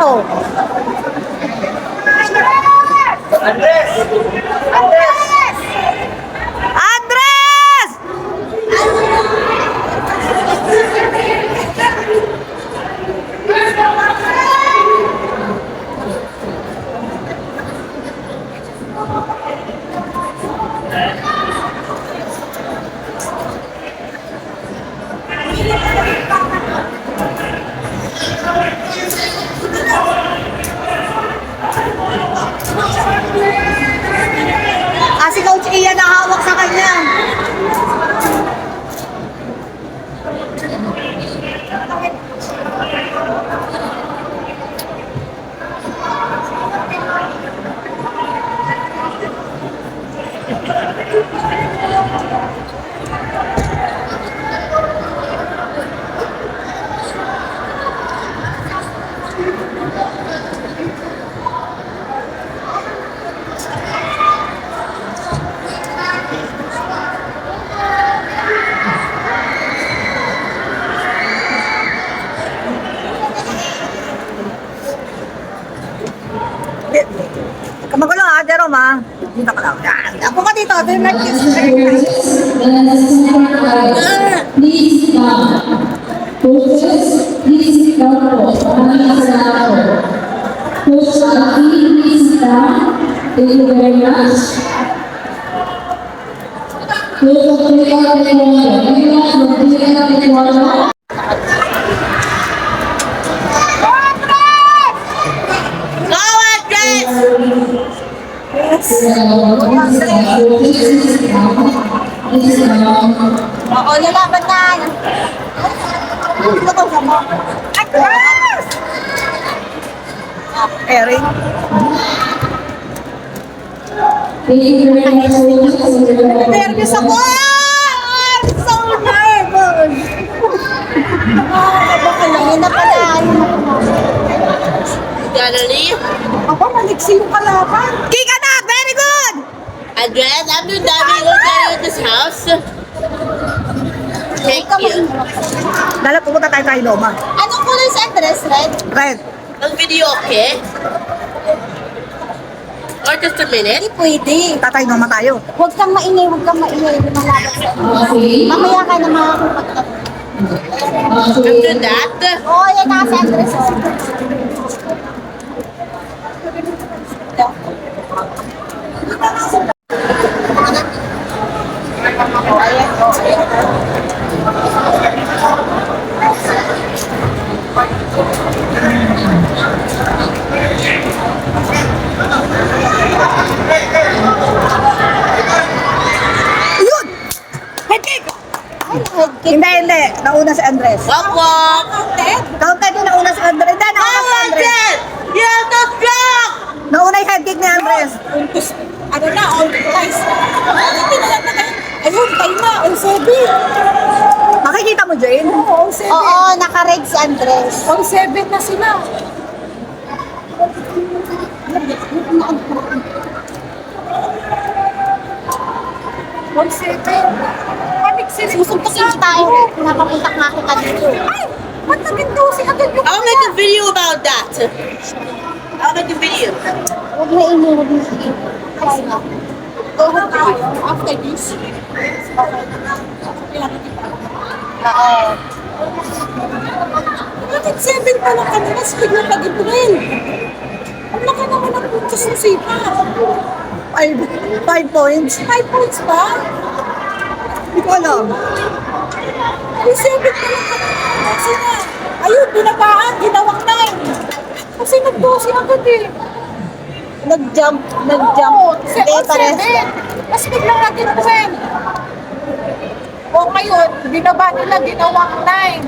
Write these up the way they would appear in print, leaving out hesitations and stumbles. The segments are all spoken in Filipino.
ako. Andres! Andres! Andres! Si Coach Ian na hawak sa kanya. Kamagulo ha, Jerome ha. Dito ka lang. Yan. Ako ka dito. Do you like this? Please come. Coaches, please come po. Maraming salamat po. Coach Aki, please come. Thank you very much. Coach Aki, Oo, lalaban na. Ito ko sa mo. Andres! Erin. Nervous ako! I'm so nervous! Nakakabakalain na pala. Galerie? Aba, maliksi yung kalaban. Kick anak! Very good! Andres, I'm doing diving. We'll get you in this house. Thank you. Dala, pumunta tayo kay Loma. Anong kulay sa Andres? Red? Red. Ang video okay? Or just a minute? Hindi pwede. Tatay Loma tayo. Huwag kang maingay, huwag kang maingay. Lumalabas sa Okay. Mamaya ka na makakapagtapos. After that, Oo, yan na sa Andres. Ayun! Head kick! Hindi. Nauna si Andres. walk. Counted yung nauna si Andres. Hindi, nauna si Andres. You have to drop! Nauna yung head kick ni Andres. Ano na, all price. Ayun, tayo na, all 7. Makikita mo, Jane? Oo, all 7. Oo, naka-red si Andres. All 7 na sila. All 7. Panik sila. Susuntukin tayo. Napapuntak na kita dito. Ay! Ba't naging 12 agad yung I'll make a video about that. I'll make a video. Huwag na ini, huwag na ini. Kasi na. Go tayo after this? Oo. Bakit 7 pa lang kanina? Speed na naging 12. Ang laki naman ang puntos ng sipa. 5 points. 5 points pa? Hindi ko alam. Yung 7 pa lang kanina. Kasi na. Ayun, binabaan, ginawang 9. Kasi nag-12 agad eh. Nag-jump. Oo, Hindi, pares. 7. Tapos biglang naging 12. O ngayon, binaba nila, ginawang 9.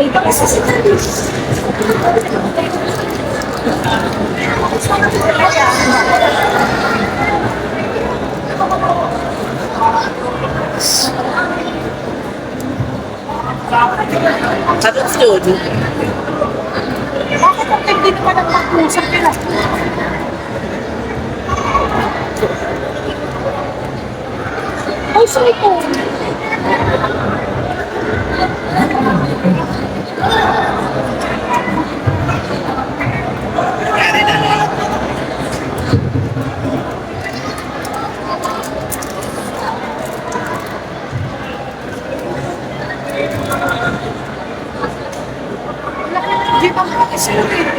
Ito kasi si Tali. Haven't stood. Bakit ang hindi naman ang pag-usap nila? Ay, sorry po. Hindi pa makakisulit.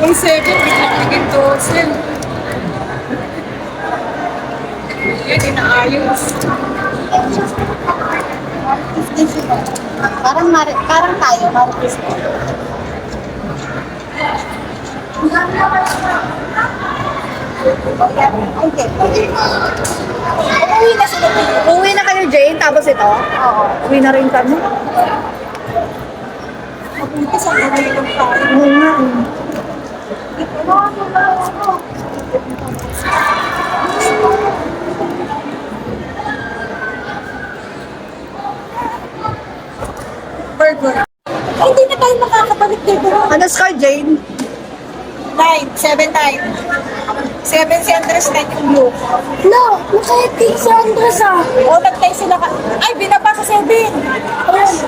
Yung 7, biglang naging 12. Yan, inaayos. Parang tayo, Marites. Umuwi na sila. Umuwi na kayo, Jane, tapos ito? Oo. Uwi na rin kami. Mabuti sa mga yung tayo. Oo nga. Burger. Ay, hindi na tayo makakabalik dito. Ano score, Jane? 9, 7, 9. 7 si Andres, 9 yung blue. No, nakahitig si Andres ah. O, nagtay sila ka. Ay, binaba sa 7.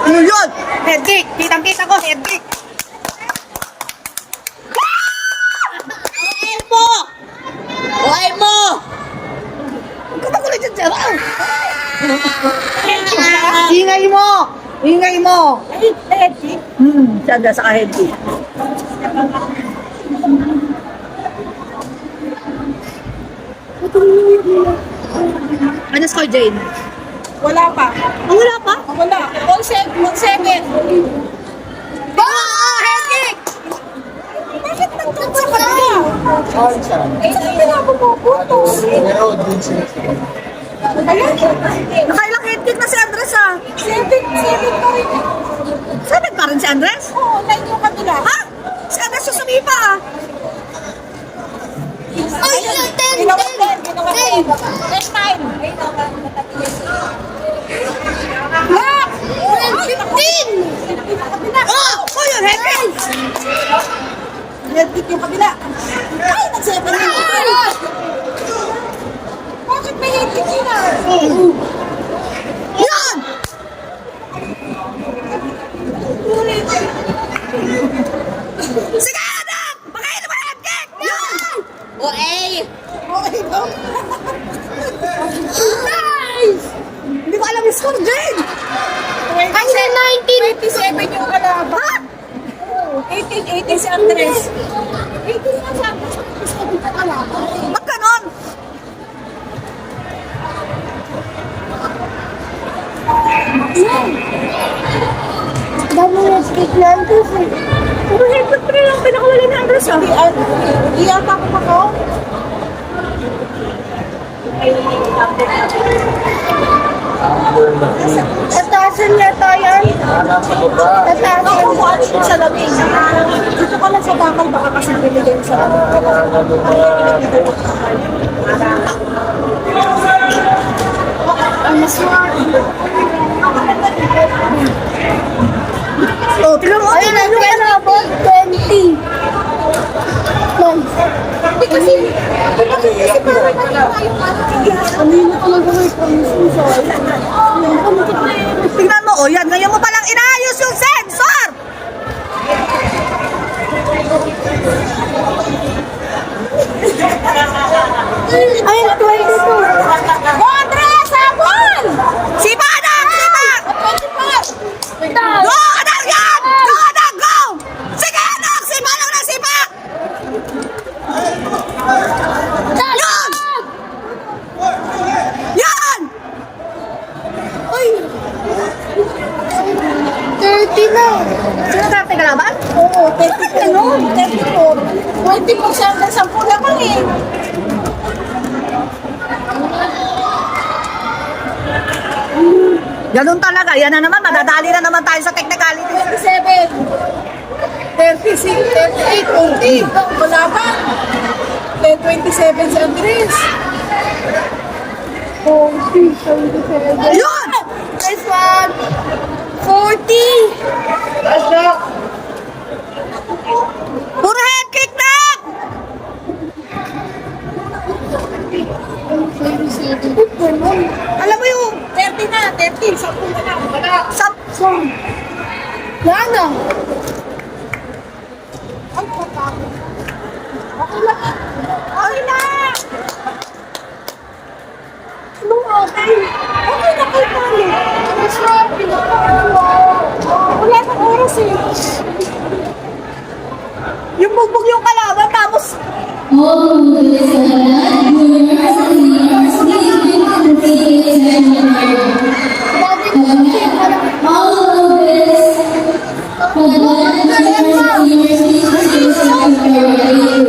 Ano yun? Head kick. Kitang-kita ko, head kick. Buhay mo! Kamakulit yung tsara. Ingay mo! Ingay mo! Ay, head kick. Siya na sa head kick. Ano score, Jane? Wala pa. Oh, wala pa? Wala. All 7. Head kick! Bakit nagtatsa ka na? Eh, hindi na ako pupuntos. Ayan. Nakailang head kick na si Andres, ah. 7 pa rin. 7 pa rin si Andres? Oo, 9 yung kanila. Ha? Si Andres yung sumipa, ah. Ay, yung 10, Ginawa 10. Ginawa 10. 10, 9. Lock! 15! Oh! Oh, yun, head kick! Head kick yung kabila. Ay, nag-7 na. Bakit may head kick yun ah? Yan! Sige, anak! Pakain mo head kick! Yan! Buhay! Okay, go. Nice! Hindi ko alam yung score, Jane! Ay, 27 yung kalaban. 18 si Andres. 18 na si Andres. 27 yung kalaban. Ba't ganon? Dami na stick na Andres eh. Puro head kick pa lang pinakawala ni Andres, ah. Hindi yata ako mako. Tatasan niya tayo. Tatasan. Ako kung ano yung sa lamig. Dito ka lang sa bakal, baka kasi binigay sa lamig. Oh, tignan mo. Ay, nandiyan na po. 20. Hindi kasi parang kanina talaga may promise. Tingnan mo, oh, yan. Ngayon mo palang inaayos yung sensor! Ay, 22. Go, Andres! Sabon! Sipa, anak! Sipa! 24! Go, anak! Yan! Go, anak! Go! Sige, anak! Sipa lang na sipa! Yan! Yan! Uy! 30 na. Sino dati kalaban? Oo, 34. 20% ng 10 naman eh. Ganun talaga. Yan na naman. Madadali na naman tayo sa technicality. 27. 36, 38, 40. Wala pa. 27 si Andres. 40, 27. Yun! This one. 40. 15, 10 na lang. Wala. Samsung. Yan na. Ay, patapos. Okay lang. Okay na. Anong okay? Okay na kayo pala. Ano siya? Pinapakawa. Wala nang oras eh. Yung bugbog yung kalaban, tapos All movies are juniors, seniors, please all movies,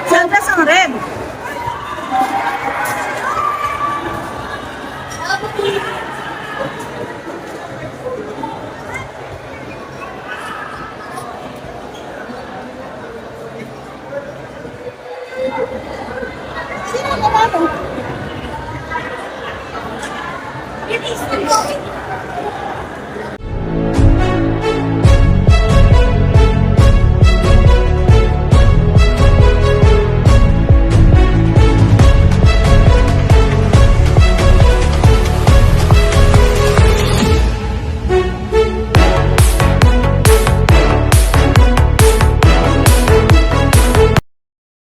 siyempre ang red. Sino ang kalaban?